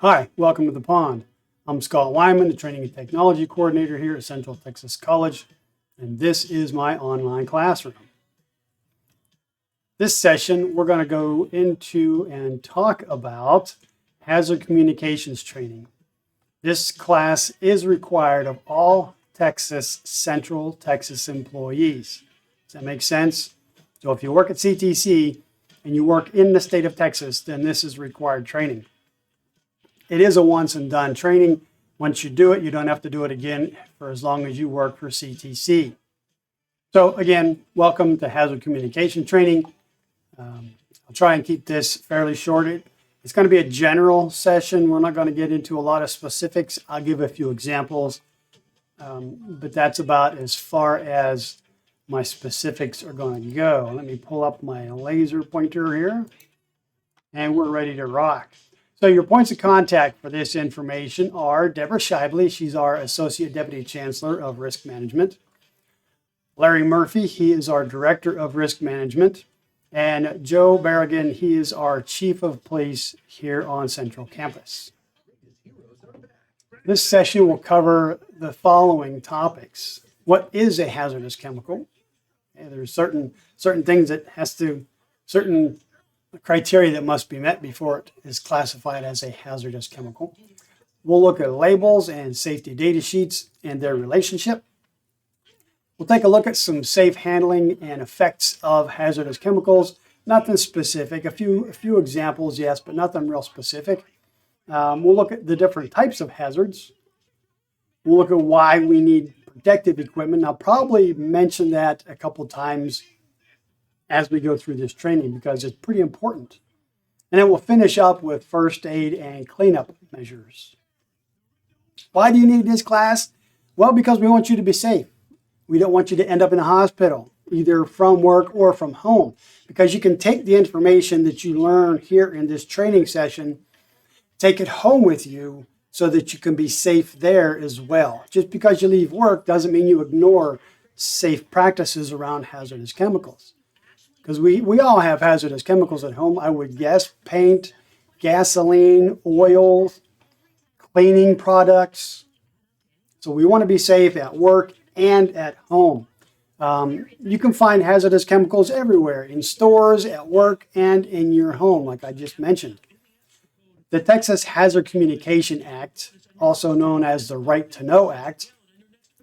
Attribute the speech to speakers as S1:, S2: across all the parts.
S1: Hi, welcome to the pond. I'm Scott Wyman, the Training and Technology Coordinator here at Central Texas College, and this is my online classroom. This session, we're going to go into and talk about hazard communications training. This class is required of all Central Texas employees. Does that make sense? So if you work at CTC and you work in the state of Texas, then this is required training. It is a once and done training. Once you do it, you don't have to do it again for as long as you work for CTC. So again, welcome to hazard communication training. I'll try and keep this fairly short. It's going to be a general session. We're not going to get into a lot of specifics. I'll give a few examples, but that's about as far as my specifics are going to go. Let me pull up my laser pointer here, and we're ready to rock. So your points of contact for this information are Deborah Shively. She's our Associate Deputy Chancellor of Risk Management. Larry Murphy, he is our Director of Risk Management. And Joe Berrigan, he is our Chief of Police here on Central Campus. This session will cover the following topics. What is a hazardous chemical? There's certain things that certain criteria that must be met before it is classified as a hazardous chemical. We'll look at labels and safety data sheets and their relationship. We'll take a look at some safe handling and effects of hazardous chemicals. Nothing specific, a few examples, yes, but nothing real specific. We'll look at the different types of hazards. We'll look at why we need protective equipment. I'll probably mention that a couple times as we go through this training because it's pretty important. And then we'll finish up with first aid and cleanup measures. Why do you need this class? Well, because we want you to be safe. We don't want you to end up in a hospital, either from work or from home, because you can take the information that you learn here in this training session, take it home with you so that you can be safe there as well. Just because you leave work doesn't mean you ignore safe practices around hazardous chemicals. Because we all have hazardous chemicals at home, I would guess. Paint, gasoline, oil, cleaning products. So we want to be safe at work and at home. You can find hazardous chemicals everywhere, in stores, at work, and in your home, like I just mentioned. The Texas Hazard Communication Act, also known as the Right to Know Act,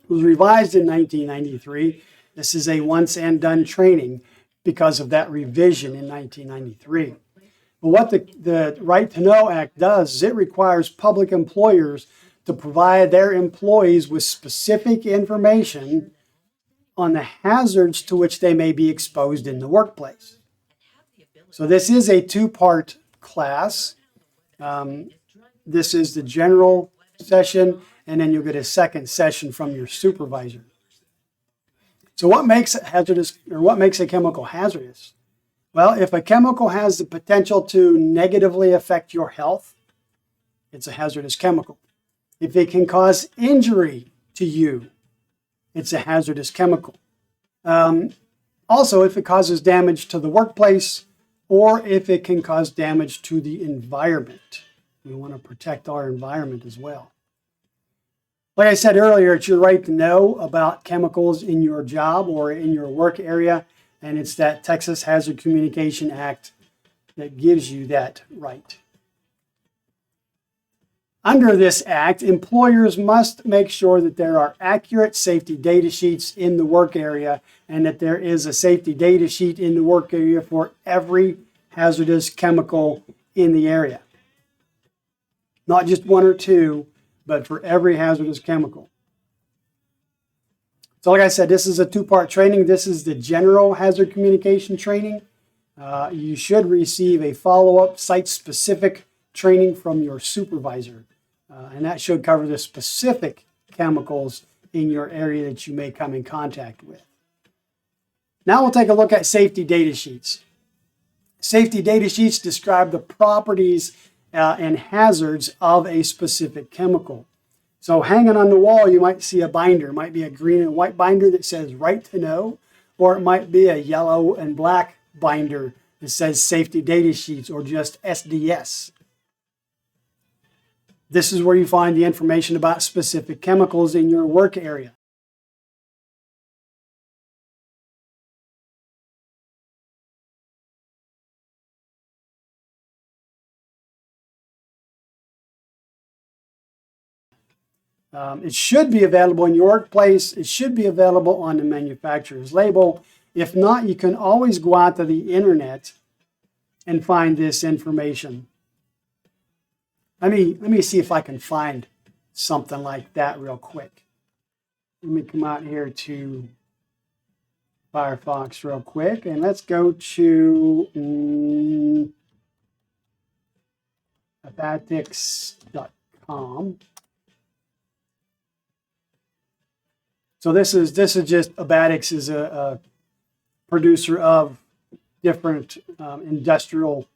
S1: was revised in 1993. This is a once and done training because of that revision in 1993. But what the Right to Know Act does is it requires public employers to provide their employees with specific information on the hazards to which they may be exposed in the workplace. So this is a two-part class. This is the general session, and then you'll get a second session from your supervisor. So what makes it hazardous, or what makes a chemical hazardous? Well, if a chemical has the potential to negatively affect your health, it's a hazardous chemical. If it can cause injury to you, it's a hazardous chemical. Also, if it causes damage to the workplace, or if it can cause damage to the environment. We want to protect our environment as well. Like I said earlier, it's your right to know about chemicals in your job or in your work area, and it's that Texas Hazard Communication Act that gives you that right. Under this act, employers must make sure that there are accurate safety data sheets in the work area and that there is a safety data sheet in the work area for every hazardous chemical in the area. Not just one or two, but for every hazardous chemical. So like I said, this is a two-part training. This is the general hazard communication training. You should receive a follow-up site-specific training from your supervisor. And that should cover the specific chemicals in your area that you may come in contact with. Now we'll take a look at safety data sheets. Safety data sheets describe the properties and hazards of a specific chemical. So hanging on the wall, you might see a binder. It might be a green and white binder that says Right to Know, or it might be a yellow and black binder that says Safety Data Sheets or just SDS. This is where you find the information about specific chemicals in your work area. It should be available in your workplace. It should be available on the manufacturer's label. If not, you can always go out to the internet and find this information. Let me see if I can find something like that real quick. Let me come out here to Firefox real quick, and let's go to abatics.com. So this is just Abatics is a producer of different industrial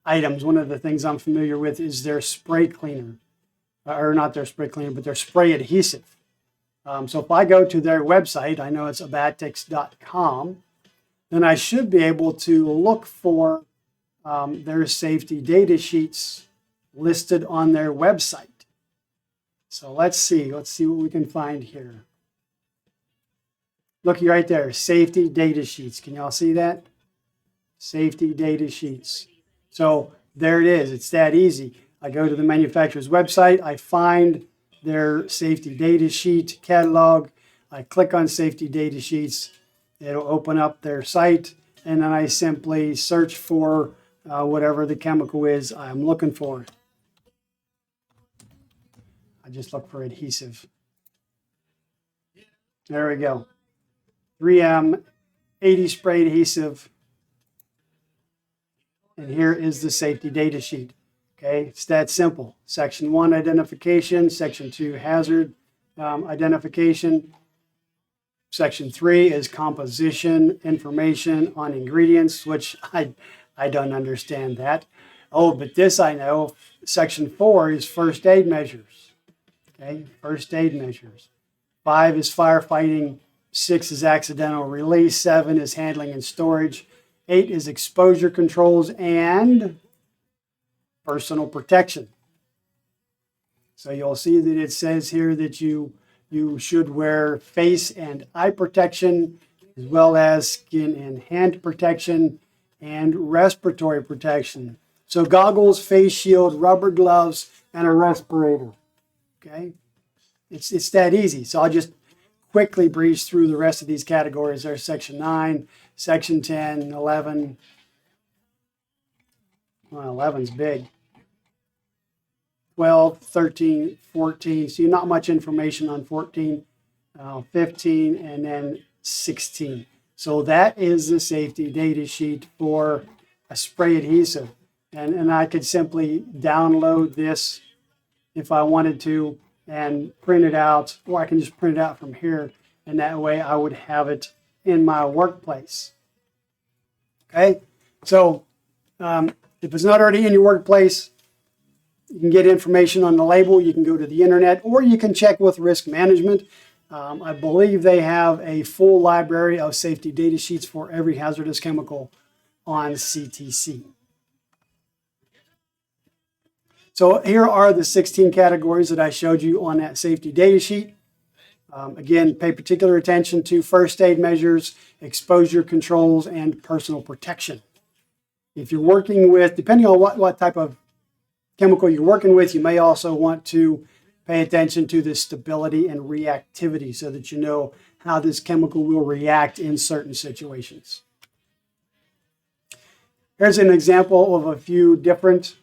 S1: items. One of the things I'm familiar with is their spray cleaner, or not their spray cleaner, but their spray adhesive. So if I go to their website, I know it's abatics.com, then I should be able to look for their safety data sheets listed on their website. So let's see what we can find here. Look right there, safety data sheets. Can y'all see that? Safety data sheets. So there it is. It's that easy. I go to the manufacturer's website. I find their safety data sheet catalog. I click on safety data sheets. It'll open up their site. And then I simply search for whatever the chemical is I'm looking for. I just look for adhesive. There we go. 3M 80 spray adhesive. And here is the safety data sheet. Okay, it's that simple. Section 1, identification. Section 2, hazard identification. Section 3 is composition information on ingredients, which I don't understand that. Oh, but this I know. Section 4 is first aid measures. Okay, first aid measures. 5 is firefighting. 6 is accidental release. 7 is handling and storage. 8 is exposure controls and personal protection. So you'll see that it says here that you should wear face and eye protection, as well as skin and hand protection and respiratory protection. So goggles, face shield, rubber gloves, and a respirator. Okay, it's that easy. So I'll just quickly breeze through the rest of these categories. There's section 9, section 10, 11. Well, 11's big. 12, 13, 14. So not much information on 14, 15, and then 16. So that is the safety data sheet for a spray adhesive. And I could simply download this if I wanted to and print it out, or I can just print it out from here, and that way I would have it in my workplace. Okay, so if it's not already in your workplace, you can get information on the label. You can go to the internet, or you can check with risk management. I believe they have a full library of safety data sheets for every hazardous chemical on CTC. So here are the 16 categories that I showed you on that safety data sheet. Again, pay particular attention to first aid measures, exposure controls, and personal protection. If you're working with, depending on what type of chemical you're working with, you may also want to pay attention to the stability and reactivity so that you know how this chemical will react in certain situations. Here's an example of a few different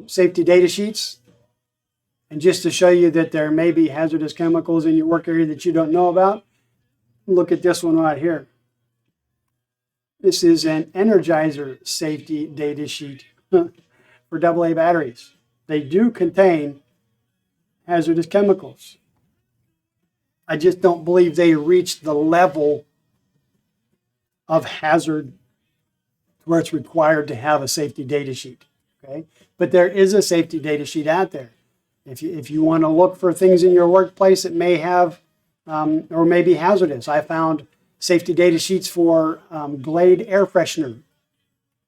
S1: safety data sheets. And just to show you that there may be hazardous chemicals in your work area that you don't know about, look at this one right here. This is an Energizer safety data sheet for AA batteries. They do contain hazardous chemicals. I just don't believe they reach the level of hazard where it's required to have a safety data sheet. Okay, but there is a safety data sheet out there. If you want to look for things in your workplace that may have or may be hazardous, I found safety data sheets for Glade air freshener.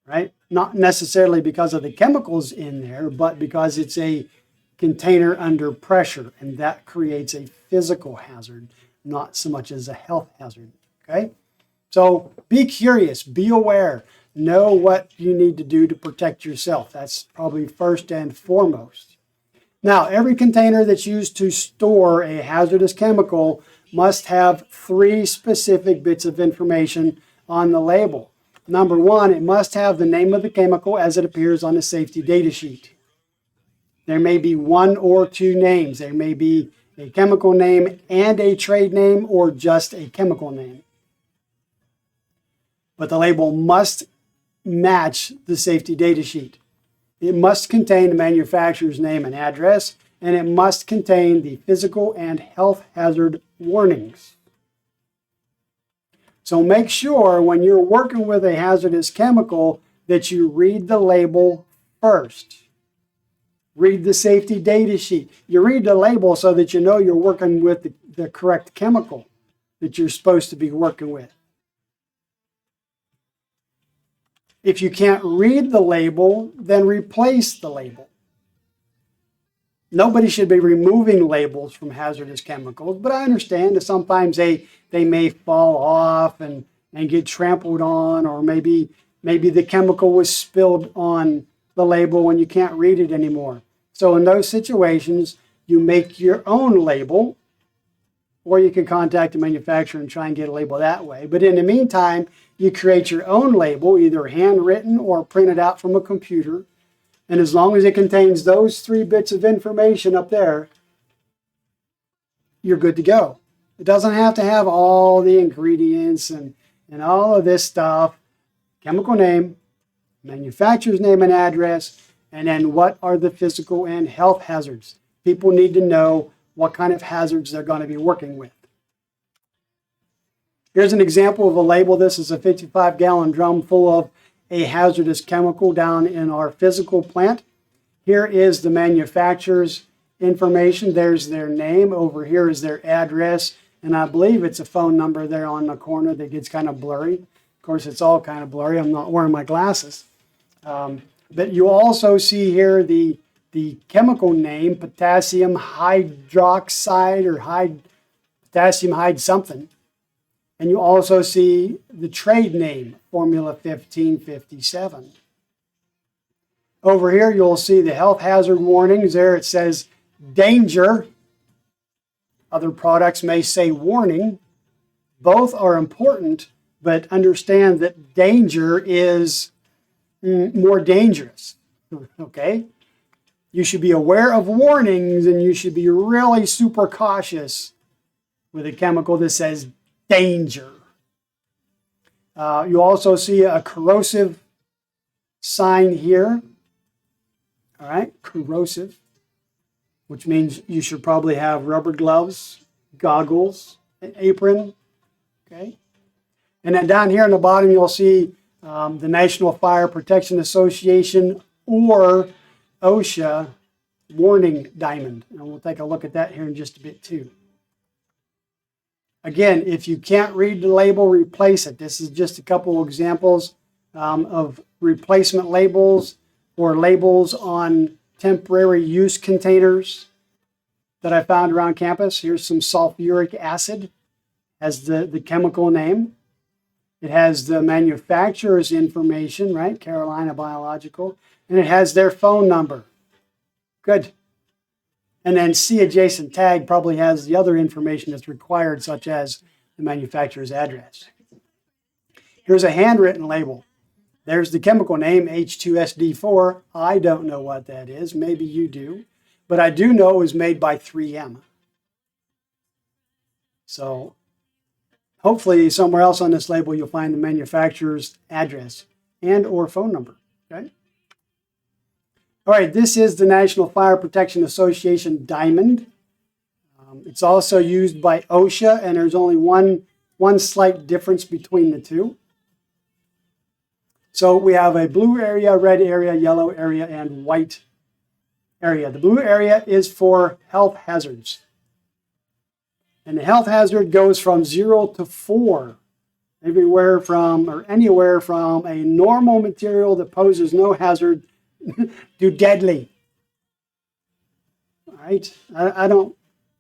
S1: Right, not necessarily because of the chemicals in there, but because it's a container under pressure, and that creates a physical hazard, not so much as a health hazard. Okay? So be curious, be aware, know what you need to do to protect yourself. That's probably first and foremost. Now, every container that's used to store a hazardous chemical must have 3 specific bits of information on the label. Number 1, it must have the name of the chemical as it appears on the safety data sheet. There may be 1 or 2 names. There may be a chemical name and a trade name, or just a chemical name. But the label must match the safety data sheet. It must contain the manufacturer's name and address, and it must contain the physical and health hazard warnings. So make sure when you're working with a hazardous chemical that you read the label first. Read the safety data sheet. You read the label so that you know you're working with the correct chemical that you're supposed to be working with. If you can't read the label, then replace the label. Nobody should be removing labels from hazardous chemicals, but I understand that sometimes they may fall off and get trampled on, or maybe the chemical was spilled on the label when you can't read it anymore. So in those situations, you make your own label, or you can contact the manufacturer and try and get a label that way. But in the meantime, you create your own label, either handwritten or printed out from a computer. And as long as it contains those 3 bits of information up there, you're good to go. It doesn't have to have all the ingredients and all of this stuff. Chemical name, manufacturer's name and address, and then what are the physical and health hazards. People need to know what kind of hazards they're going to be working with. Here's an example of a label. This is a 55-gallon drum full of a hazardous chemical down in our physical plant. Here is the manufacturer's information. There's their name. Over here is their address. And I believe it's a phone number there on the corner that gets kind of blurry. Of course, it's all kind of blurry. I'm not wearing my glasses. But you also see here the chemical name, potassium hydroxide or potassium hyd something. And you also see the trade name, Formula 1557. Over here, you'll see the health hazard warnings. There it says danger. Other products may say warning. Both are important, but understand that danger is more dangerous. Okay? You should be aware of warnings, and you should be really super cautious with a chemical that says danger. You also see a corrosive sign here. All right, corrosive, which means you should probably have rubber gloves, goggles, an apron. Okay, and then down here on the bottom, you'll see the National Fire Protection Association or OSHA warning diamond, and we'll take a look at that here in just a bit too. Again, if you can't read the label, replace it. This is just a couple of examples of replacement labels or labels on temporary use containers that I found around campus. Here's some sulfuric acid as the chemical name. It has the manufacturer's information, right? Carolina Biological. And it has their phone number. Good. And then C adjacent tag probably has the other information that's required, such as the manufacturer's address. Here's a handwritten label. There's the chemical name, H2SD4. I don't know what that is. Maybe you do. But I do know it was made by 3M. So hopefully somewhere else on this label you'll find the manufacturer's address and or phone number. Okay? All right, this is the National Fire Protection Association diamond. It's also used by OSHA, and there's only one slight difference between the two. So we have a blue area, red area, yellow area, and white area. The blue area is for health hazards. And the health hazard goes from 0 to 4, anywhere from a normal material that poses no hazard to deadly. All right.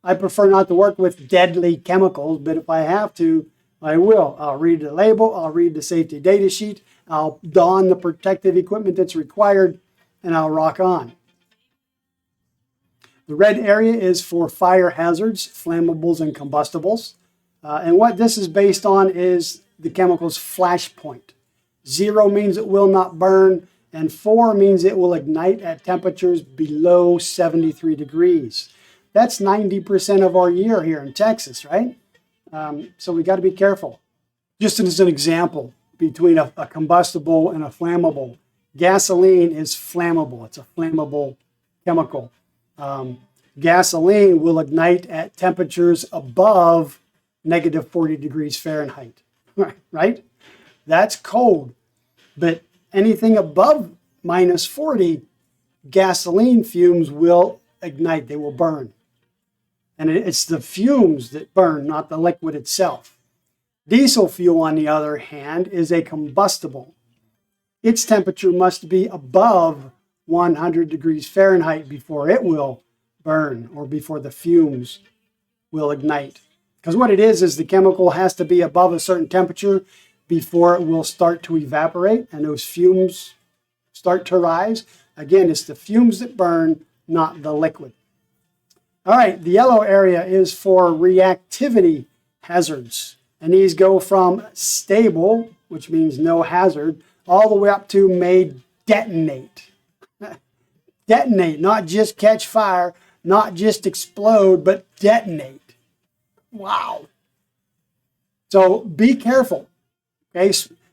S1: I prefer not to work with deadly chemicals, but if I have to, I will. I'll read the label, I'll read the safety data sheet, I'll don the protective equipment that's required, and I'll rock on. The red area is for fire hazards, flammables, and combustibles. And what this is based on is the chemical's flash point. 0 means it will not burn, and 4 means it will ignite at temperatures below 73 degrees. That's 90% of our year here in Texas, right? So we got to be careful. Just as an example, between a combustible and a flammable, gasoline is flammable. It's a flammable chemical. Gasoline will ignite at temperatures above negative 40 degrees Fahrenheit, right? That's cold. But anything above minus 40, gasoline fumes will ignite. They will burn. And it's the fumes that burn, not the liquid itself. Diesel fuel, on the other hand, is a combustible. Its temperature must be above 100 degrees Fahrenheit before it will burn, or before the fumes will ignite. Because what it is the chemical has to be above a certain temperature before it will start to evaporate and those fumes start to rise. Again, it's the fumes that burn, not the liquid. All right, the yellow area is for reactivity hazards. And these go from stable, which means no hazard, all the way up to may detonate. Detonate, not just catch fire, not just explode, but detonate. Wow. So be careful. Okay,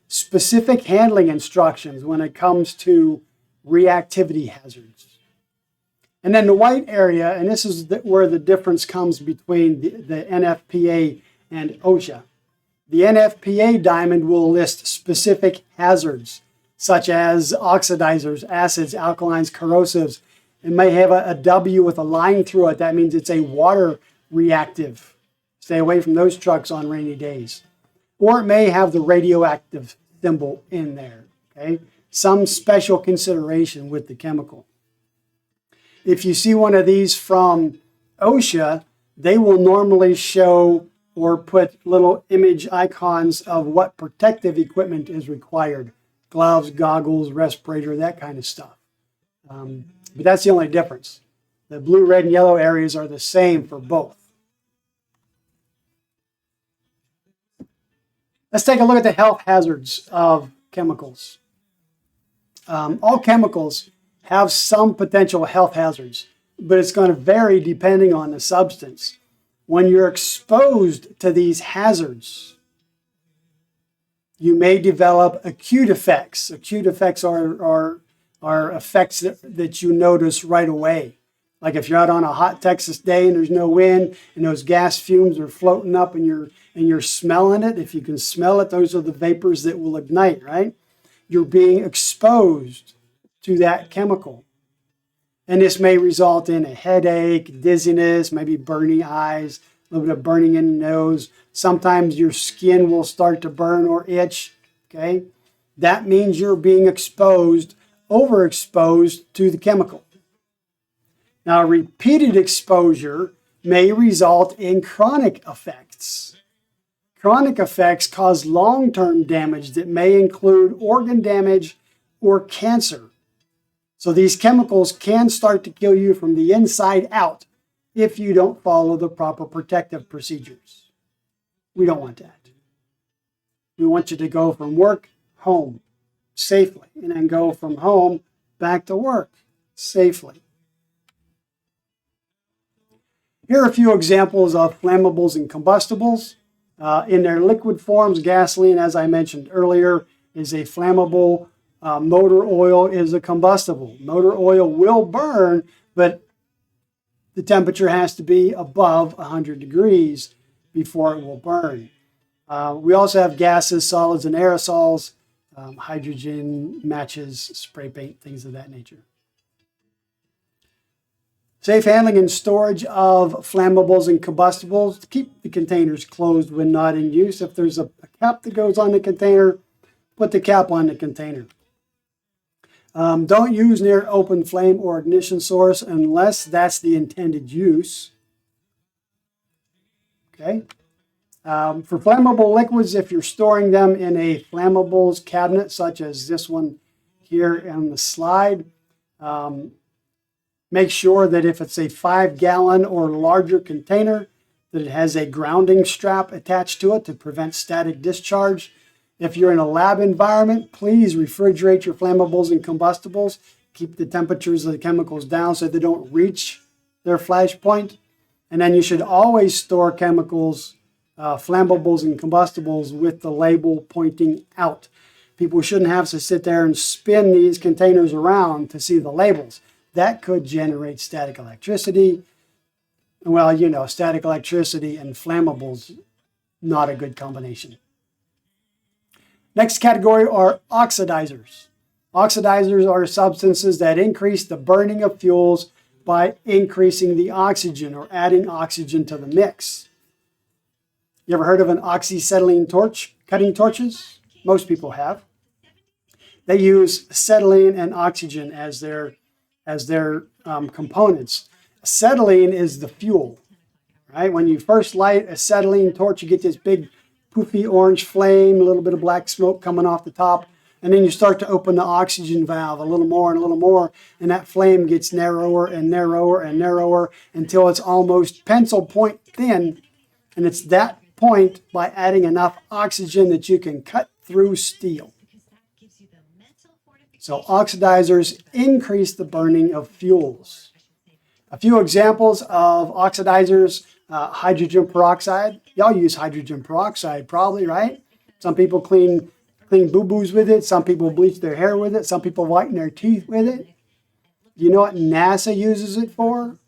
S1: specific handling instructions when it comes to reactivity hazards. And then the white area, and this is where the difference comes between the NFPA and OSHA. The NFPA diamond will list specific hazards, such as oxidizers, acids, alkalines, corrosives. It may have a W with a line through it. That means it's a water reactive. Stay away from those trucks on rainy days. Or it may have the radioactive symbol in there. Okay, some special consideration with the chemical. If you see one of these from OSHA, they will normally show or put little image icons of what protective equipment is required. Gloves, goggles, respirator, that kind of stuff. But that's the only difference. The blue, red, and yellow areas are the same for both. Let's take a look at the health hazards of chemicals. All chemicals have some potential health hazards, but it's going to vary depending on the substance. When you're exposed to these hazards, you may develop acute effects. Acute effects are effects that you notice right away. Like if you're out on a hot Texas day and there's no wind and those gas fumes are floating up and you're smelling it. If you can smell it, those are the vapors that will ignite, right? You're being exposed to that chemical. And this may result in a headache, dizziness, maybe burning eyes, a little bit of burning in the nose. Sometimes your skin will start to burn or itch, okay? That means you're being exposed, overexposed to the chemical. Now, repeated exposure may result in chronic effects. Chronic effects cause long-term damage that may include organ damage or cancer. So these chemicals can start to kill you from the inside out if you don't follow the proper protective procedures. We don't want that. We want you to go from work home safely and then go from home back to work safely. Here are a few examples of flammables and combustibles. In their liquid forms, gasoline, as I mentioned earlier, is a flammable. Motor oil is a combustible. Motor oil will burn, but the temperature has to be above 100 degrees before it will burn. We also have gases, solids, and aerosols, hydrogen, matches, spray paint, things of that nature. Safe handling and storage of flammables and combustibles. Keep the containers closed when not in use. If there's a cap that goes on the container, put the cap on the container. Don't use near open flame or ignition source unless that's the intended use. Okay. For flammable liquids, if you're storing them in a flammables cabinet, such as this one here on the slide, make sure that if it's a 5-gallon or larger container, that it has a grounding strap attached to it to prevent static discharge. If you're in a lab environment, please refrigerate your flammables and combustibles. Keep the temperatures of the chemicals down so they don't reach their flash point. And then you should always store chemicals, flammables and combustibles with the label pointing out. People shouldn't have to sit there and spin these containers around to see the labels. That could generate static electricity. Well, you know, static electricity and flammables, not a good combination. Next category are oxidizers. Oxidizers are substances that increase the burning of fuels by increasing the oxygen or adding oxygen to the mix. You ever heard of an oxyacetylene torch, cutting torches? Most people have. They use acetylene and oxygen as their components. Acetylene is the fuel, right? When you first light acetylene torch, you get this big poofy orange flame, a little bit of black smoke coming off the top, and then you start to open the oxygen valve a little more and a little more, and that flame gets narrower and narrower and narrower until it's almost pencil point thin, and it's that point by adding enough oxygen that you can cut through steel. So oxidizers increase the burning of fuels. A few examples of oxidizers: hydrogen peroxide. Y'all use hydrogen peroxide probably, right? Some people clean boo-boos with it. Some people bleach their hair with it. Some people whiten their teeth with it. Do you know what NASA uses it for?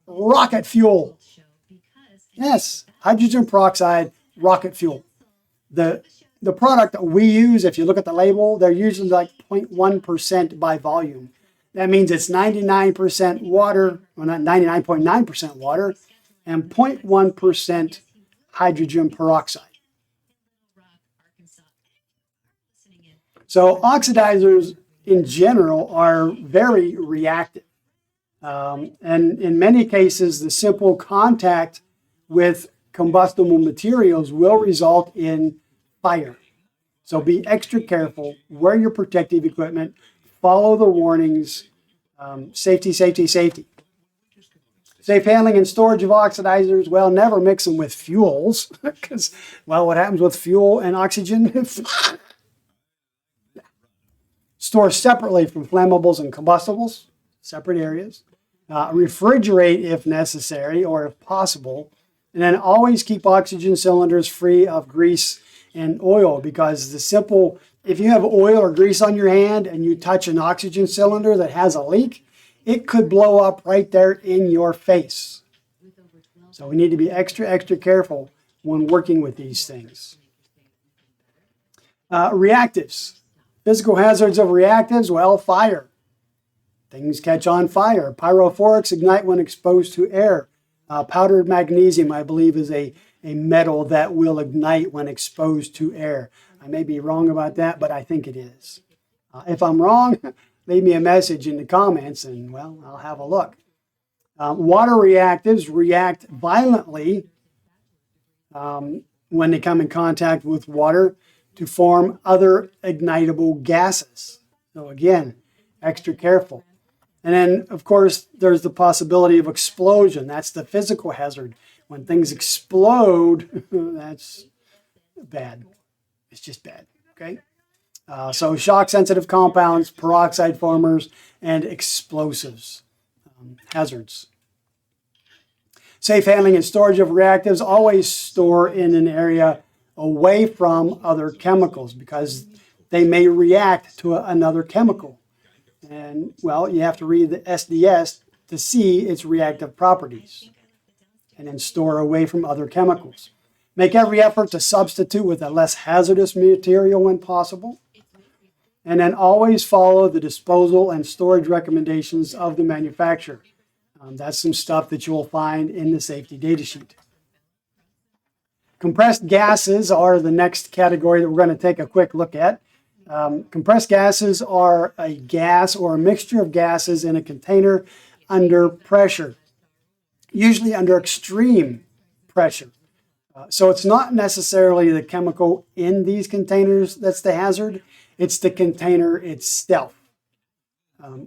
S1: Rocket fuel. Yes, hydrogen peroxide, rocket fuel. The product that we use, if you look at the label, they're usually like 0.1% by volume. That means it's 99% water, well, not 99.9% water, and 0.1% hydrogen peroxide. So oxidizers in general are very reactive. And in many cases, the simple contact with combustible materials will result in fire. So be extra careful, wear your protective equipment, follow the warnings, safety, safety, safety. Safe handling and storage of oxidizers, well, never mix them with fuels, because, well, what happens with fuel and oxygen? Store separately from flammables and combustibles, separate areas. Refrigerate if necessary or if possible. And then always keep oxygen cylinders free of grease and oil, because if you have oil or grease on your hand and you touch an oxygen cylinder that has a leak, it could blow up right there in your face. So we need to be extra, extra careful when working with these things. Reactives. Physical hazards of reactives, well, fire. Things catch on fire. Pyrophorics ignite when exposed to air. Powdered magnesium, I believe, is a metal that will ignite when exposed to air. I may be wrong about that, but I think it is. If I'm wrong, leave me a message in the comments and, well, I'll have a look. Water reactives react violently when they come in contact with water to form other ignitable gases. So again, extra careful. And then, of course, there's the possibility of explosion. That's the physical hazard. When things explode, that's bad. It's just bad, okay? So shock-sensitive compounds, peroxide formers, and explosives, hazards. Safe handling and storage of reactives. Always store in an area away from other chemicals because they may react to another chemical. And, well, you have to read the SDS to see its reactive properties. And then store away from other chemicals. Make every effort to substitute with a less hazardous material when possible. And then always follow the disposal and storage recommendations of the manufacturer. That's some stuff that you will find in the safety data sheet. Compressed gases are the next category that we're going to take a quick look at. Compressed gases are a gas or a mixture of gases in a container under pressure, usually under extreme pressure. So it's not necessarily the chemical in these containers that's the hazard, it's the container itself.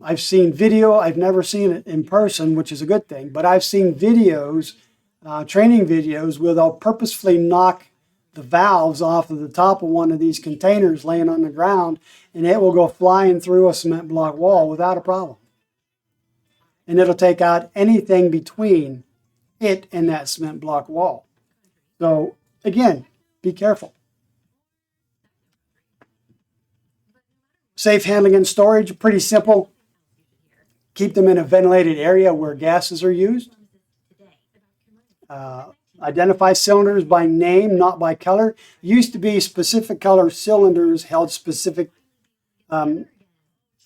S1: I've seen video, I've never seen it in person, which is a good thing, but I've seen videos, training videos, where they'll purposefully knock the valves off of the top of one of these containers laying on the ground, and it will go flying through a cement block wall without a problem. And it'll take out anything between it and that cement block wall. So again, be careful. Safe handling and storage, pretty simple. Keep them in a ventilated area where gases are used. Identify cylinders by name, not by color. It used to be specific color cylinders held specific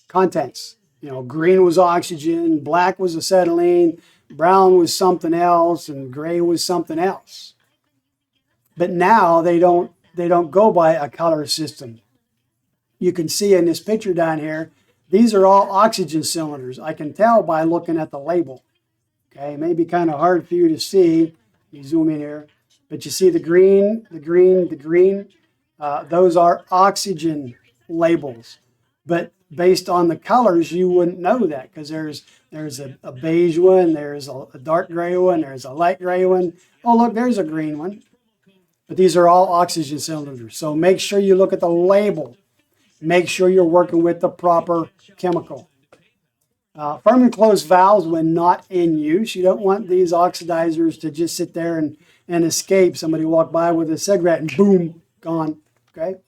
S1: contents. You know, green was oxygen, black was acetylene, brown was something else, and gray was something else. But now they don't go by a color system. You can see in this picture down here, these are all oxygen cylinders. I can tell by looking at the label. Okay, it may be kind of hard for you to see. You zoom in here, but you see the green, the green, the green. Those are oxygen labels. But based on the colors, you wouldn't know that, because there's a beige one, there's a dark gray one, there's a light gray one. Oh, look, there's a green one. But these are all oxygen cylinders. So make sure you look at the label. Make sure you're working with the proper chemical. Firm and closed valves when not in use. You don't want these oxidizers to just sit there and escape. Somebody walk by with a cigarette and boom, gone. Okay.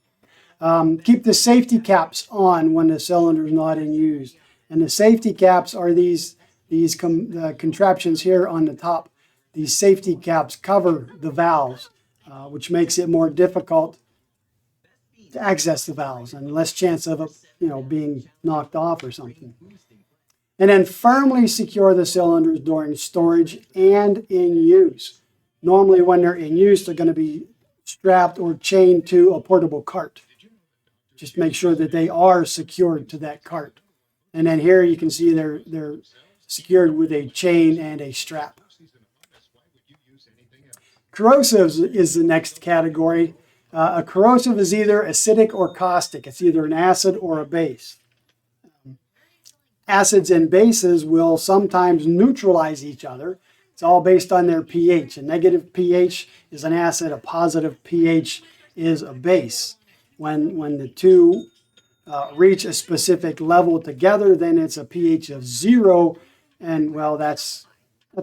S1: Keep the safety caps on when the cylinder is not in use. And the safety caps are these contraptions here on the top. These safety caps cover the valves, which makes it more difficult to access the valves and less chance of it, being knocked off or something. And then firmly secure the cylinders during storage and in use. Normally when they're in use, they're going to be strapped or chained to a portable cart. Just make sure that they are secured to that cart. And then here you can see they're secured with a chain and a strap. Corrosives is the next category. A corrosive is either acidic or caustic. It's either an acid or a base. Acids and bases will sometimes neutralize each other. It's all based on their pH. A negative pH is an acid. A positive pH is a base. When the two reach a specific level together, then it's a pH of 0, and well, that's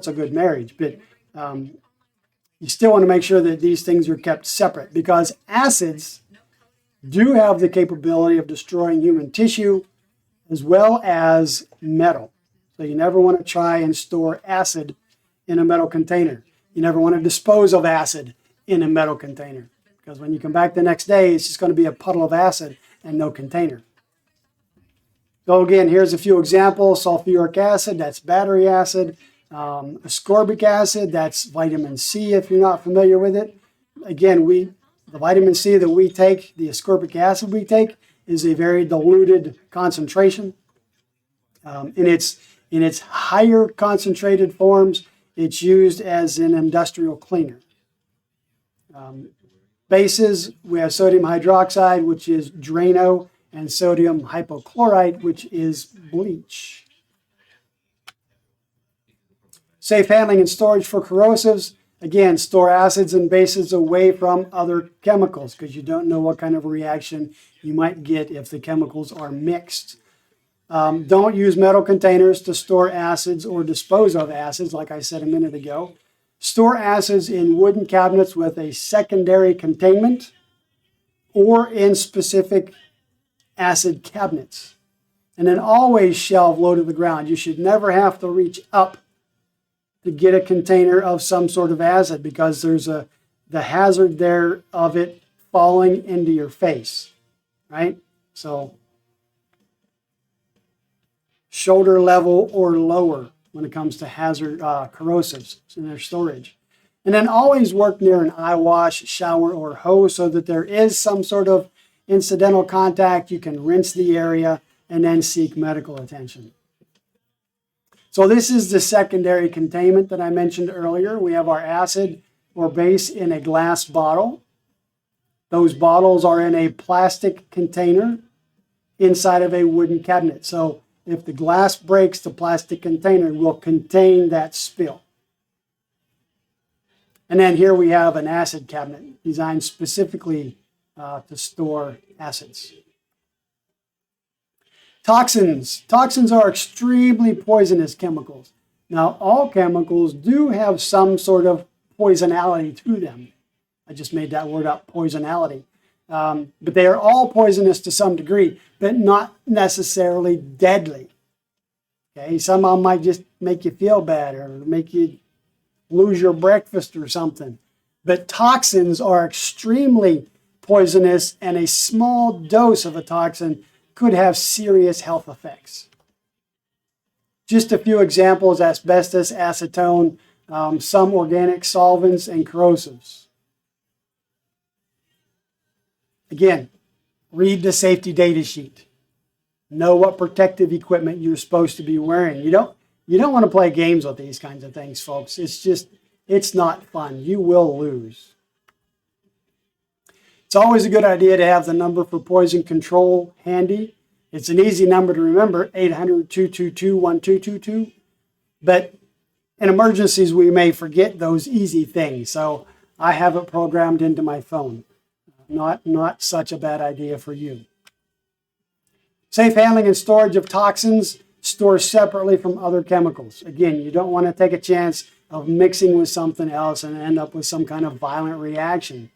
S1: a good marriage. But you still want to make sure that these things are kept separate, because acids do have the capability of destroying human tissue as well as metal. So you never want to try and store acid in a metal container. You never want to dispose of acid in a metal container, because when you come back the next day, it's just going to be a puddle of acid and no container. So again, here's a few examples. Sulfuric acid, that's battery acid. Ascorbic acid, that's vitamin C if you're not familiar with it. Again, the vitamin C that we take, the ascorbic acid we take, is a very diluted concentration. In its higher concentrated forms, it's used as an industrial cleaner. Bases, we have sodium hydroxide, which is Drano, and sodium hypochlorite, which is bleach. Safe handling and storage for corrosives. Again, store acids and bases away from other chemicals, because you don't know what kind of reaction you might get if the chemicals are mixed. Don't use metal containers to store acids or dispose of acids, like I said a minute ago. Store acids in wooden cabinets with a secondary containment or in specific acid cabinets. And then always shelve low to the ground. You should never have to reach up to get a container of some sort of acid, because there's the hazard there of it falling into your face, right? So shoulder level or lower when it comes to hazard corrosives in their storage. And then always work near an eye wash, shower, or hose, so that there is some sort of incidental contact, you can rinse the area and then seek medical attention. So this is the secondary containment that I mentioned earlier. We have our acid or base in a glass bottle. Those bottles are in a plastic container inside of a wooden cabinet. So if the glass breaks, the plastic container will contain that spill. And then here we have an acid cabinet designed specifically to store acids. Toxins. Toxins are extremely poisonous chemicals. Now, all chemicals do have some sort of poisonality to them. I just made that word up, poisonality. But they are all poisonous to some degree, but not necessarily deadly. Okay, some of them might just make you feel bad or make you lose your breakfast or something. But toxins are extremely poisonous, and a small dose of a toxin could have serious health effects. Just a few examples: asbestos, acetone, some organic solvents, and corrosives. Again, read the safety data sheet. Know what protective equipment you're supposed to be wearing. You don't want to play games with these kinds of things, folks. It's not fun. You will lose. It's always a good idea to have the number for poison control handy. It's an easy number to remember, 800-222-1222. But in emergencies, we may forget those easy things. So I have it programmed into my phone. Not such a bad idea for you. Safe handling and storage of toxins. Store separately from other chemicals. Again, you don't want to take a chance of mixing with something else and end up with some kind of violent reaction.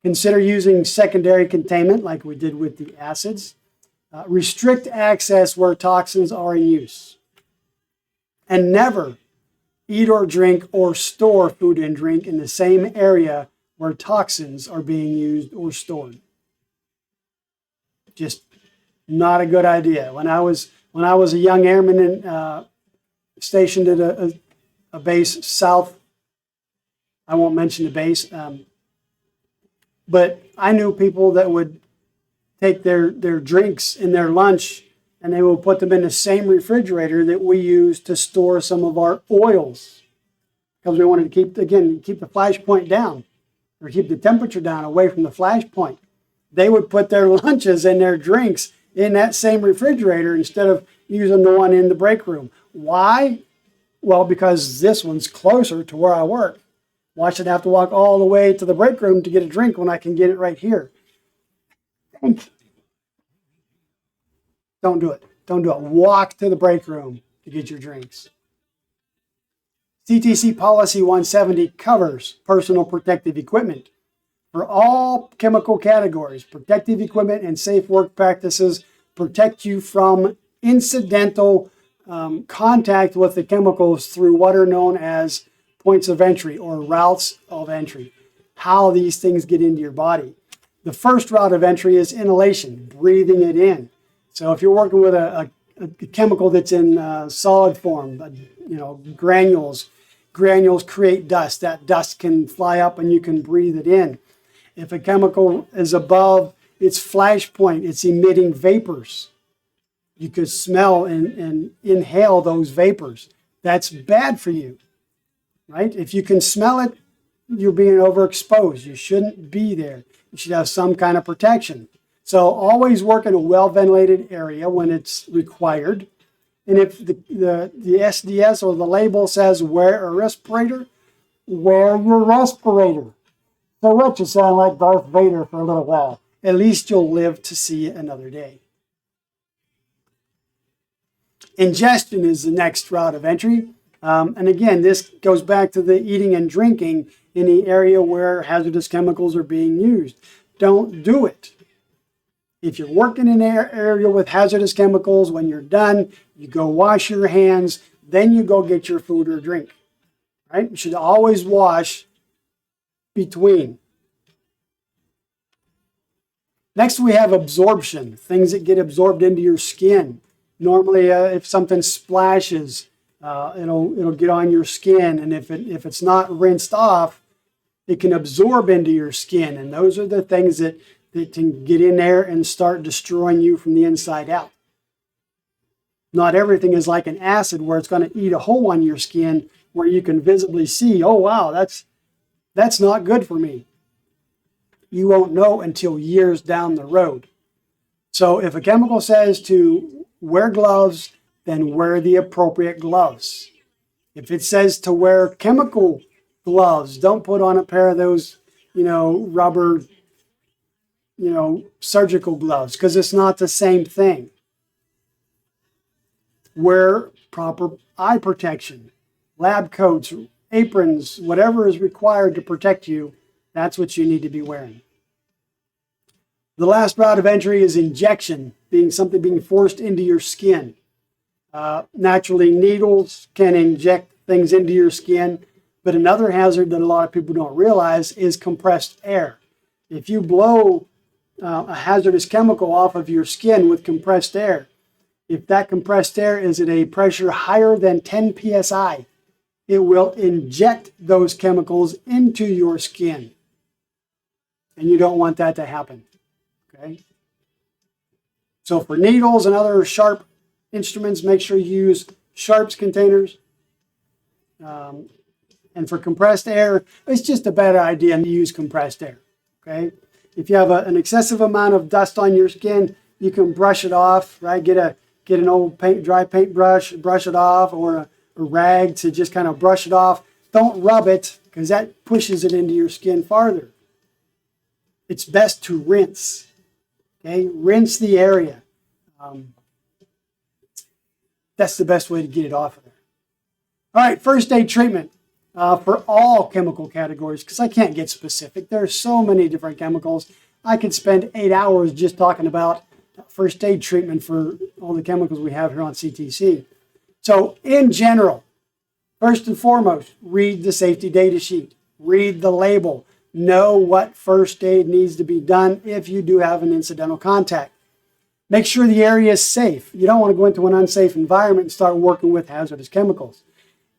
S1: Consider using secondary containment like we did with the acids. Restrict access where toxins are in use. And never eat or drink or store food and drink in the same area where toxins are being used or stored. Just not a good idea. When I was a young airman and stationed at a base south, I won't mention the base, but I knew people that would take their drinks in their lunch and they will put them in the same refrigerator that we use to store some of our oils, because we wanted to keep the flash point down, or keep the temperature down away from the flash point. They would put their lunches and their drinks in that same refrigerator instead of using the one in the break room. Why? Well, because this one's closer to where I work. Why should I have to walk all the way to the break room to get a drink when I can get it right here? Don't do it. Don't do it. Walk to the break room to get your drinks. CTC Policy 170 covers personal protective equipment. For all chemical categories, protective equipment and safe work practices protect you from incidental contact with the chemicals through what are known as points of entry or routes of entry, how these things get into your body. The first route of entry is inhalation, breathing it in. So if you're working with a chemical that's in solid form, granules create dust. That dust can fly up and you can breathe it in. If a chemical is above its flash point, it's emitting vapors. You could smell and inhale those vapors. That's bad for you, right? If you can smell it, you're being overexposed. You shouldn't be there. You should have some kind of protection. So always work in a well-ventilated area when it's required. And if the SDS or the label says wear a respirator, wear your respirator. So what, you sound like Darth Vader for a little while. At least you'll live to see another day. Ingestion is the next route of entry. And again, this goes back to the eating and drinking in the area where hazardous chemicals are being used. Don't do it. If you're working in an area with hazardous chemicals, when you're done, you go wash your hands, then you go get your food or drink. Right? You should always wash between. Next, we have absorption, things that get absorbed into your skin. Normally, if something splashes, it'll get on your skin, and if it's not rinsed off, it can absorb into your skin. And those are the things that that can get in there and start destroying you from the inside out. Not everything is like an acid where it's going to eat a hole on your skin where you can visibly see, oh, wow, that's not good for me. You won't know until years down the road. So if a chemical says to wear gloves, then wear the appropriate gloves. If it says to wear chemical gloves, don't put on a pair of those, rubber, surgical gloves, because it's not the same thing. Wear proper eye protection, lab coats, aprons, whatever is required to protect you, that's what you need to be wearing. The last route of entry is injection, being something being forced into your skin. Naturally, needles can inject things into your skin, but another hazard that a lot of people don't realize is compressed air. If you blow a hazardous chemical off of your skin with compressed air, if that compressed air is at a pressure higher than 10 psi, it will inject those chemicals into your skin. And you don't want that to happen. Okay? So for needles and other sharp instruments, make sure you use sharps containers. And for compressed air, it's just a better idea to use compressed air. Okay? If you have an excessive amount of dust on your skin, you can brush it off, right? Get an old dry paintbrush, brush it off, or a rag to just kind of brush it off. Don't rub it, because that pushes it into your skin farther. It's best to rinse. Okay, rinse the area. That's the best way to get it off of there. All right, first aid treatment for all chemical categories, because I can't get specific. There are so many different chemicals. I could spend 8 hours just talking about first aid treatment for all the chemicals we have here on CTC. So in general, first and foremost, read the safety data sheet. Read the label. Know what first aid needs to be done if you do have an incidental contact. Make sure the area is safe. You don't want to go into an unsafe environment and start working with hazardous chemicals.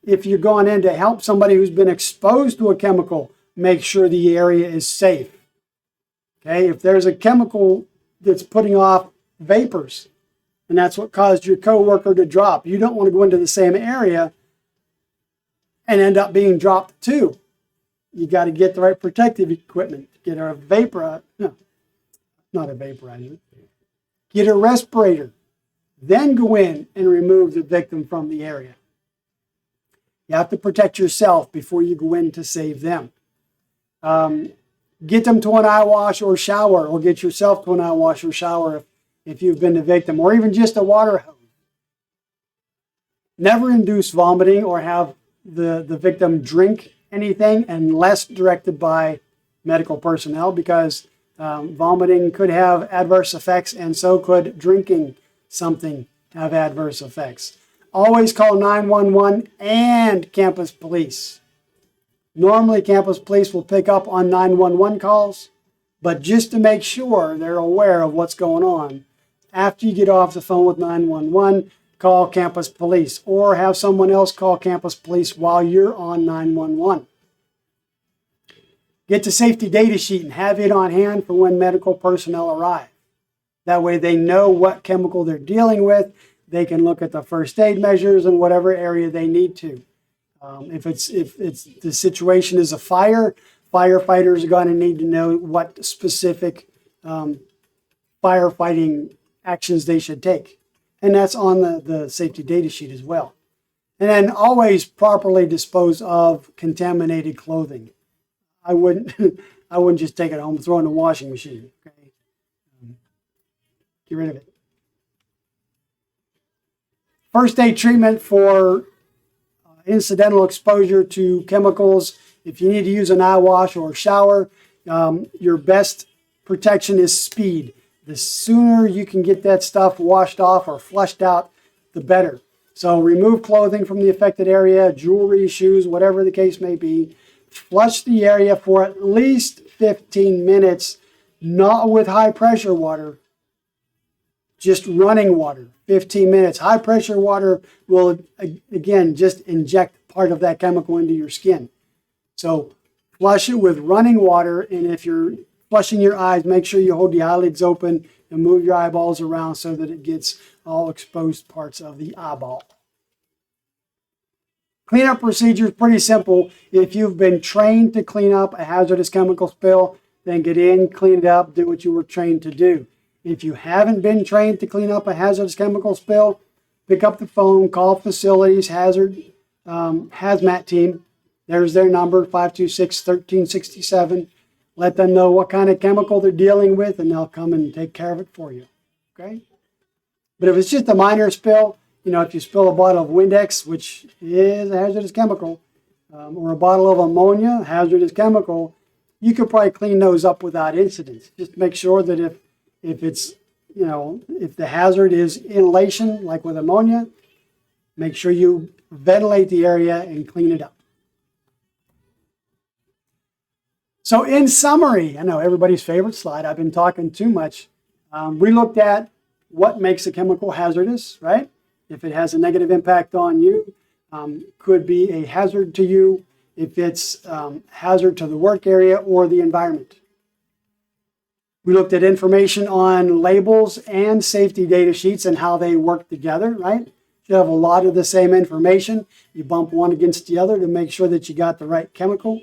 S1: If you're going in to help somebody who's been exposed to a chemical, make sure the area is safe. Okay, if there's a chemical that's putting off vapors, and that's what caused your coworker to drop, you don't want to go into the same area and end up being dropped too. You got to get the right protective equipment. Get a vaporizer. No, not a vaporizer. Get a respirator. Then go in and remove the victim from the area. You have to protect yourself before you go in to save them. Get them to an eye wash or shower, or get yourself to an eye wash or shower if you've been the victim, or even just a water hose. Never induce vomiting or have the victim drink anything unless directed by medical personnel, because vomiting could have adverse effects, and so could drinking something have adverse effects. Always call 911 and campus police. Normally, campus police will pick up on 911 calls, but just to make sure they're aware of what's going on, after you get off the phone with 911, call campus police, or have someone else call campus police while you're on 911. Get the safety data sheet and have it on hand for when medical personnel arrive. That way they know what chemical they're dealing with. They can look at the first aid measures in whatever area they need to. If the situation is a fire, firefighters are going to need to know what specific firefighting actions they should take. And that's on the safety data sheet as well. And then always properly dispose of contaminated clothing. I wouldn't just take it home and throw it in the washing machine. Okay? Get rid of it. First aid treatment for incidental exposure to chemicals. If you need to use an eye wash or a shower, your best protection is speed. The sooner you can get that stuff washed off or flushed out, the better. So remove clothing from the affected area, jewelry, shoes, whatever the case may be. Flush the area for at least 15 minutes, not with high pressure water, just running water, 15 minutes. High pressure water will, again, just inject part of that chemical into your skin. So flush it with running water, and if you're flushing your eyes, make sure you hold the eyelids open and move your eyeballs around so that it gets all exposed parts of the eyeball. Cleanup procedure is pretty simple. If you've been trained to clean up a hazardous chemical spill, then get in, clean it up, do what you were trained to do. If you haven't been trained to clean up a hazardous chemical spill, pick up the phone, call facilities hazmat team. There's their number, 526-1367. Let them know what kind of chemical they're dealing with, and they'll come and take care of it for you. Okay? But if it's just a minor spill, if you spill a bottle of Windex, which is a hazardous chemical, or a bottle of ammonia, hazardous chemical, you could probably clean those up without incident. Just make sure that if it's, if the hazard is inhalation, like with ammonia, make sure you ventilate the area and clean it up. So in summary, I know everybody's favorite slide, I've been talking too much. We looked at what makes a chemical hazardous, right? If it has a negative impact on you, could be a hazard to you if it's hazard to the work area or the environment. We looked at information on labels and safety data sheets and how they work together, right? You have a lot of the same information. You bump one against the other to make sure that you got the right chemical.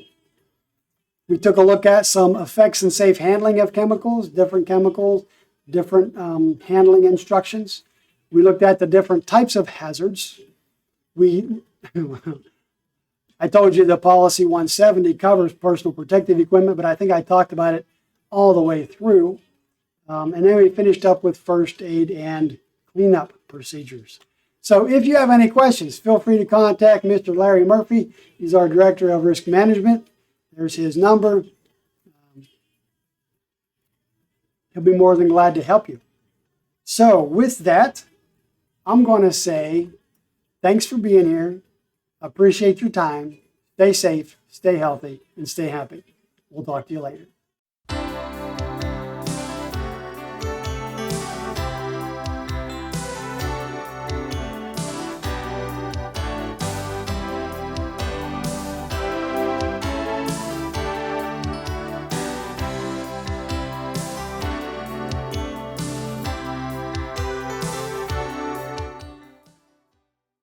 S1: We took a look at some effects and safe handling of chemicals, different handling instructions. We looked at the different types of hazards. I told you the policy 170 covers personal protective equipment, but I think I talked about it all the way through. And then we finished up with first aid and cleanup procedures. So if you have any questions, feel free to contact Mr. Larry Murphy. He's our Director of Risk Management. There's his number. He'll be more than glad to help you. So with that, I'm going to say thanks for being here. Appreciate your time. Stay safe, stay healthy, and stay happy. We'll talk to you later.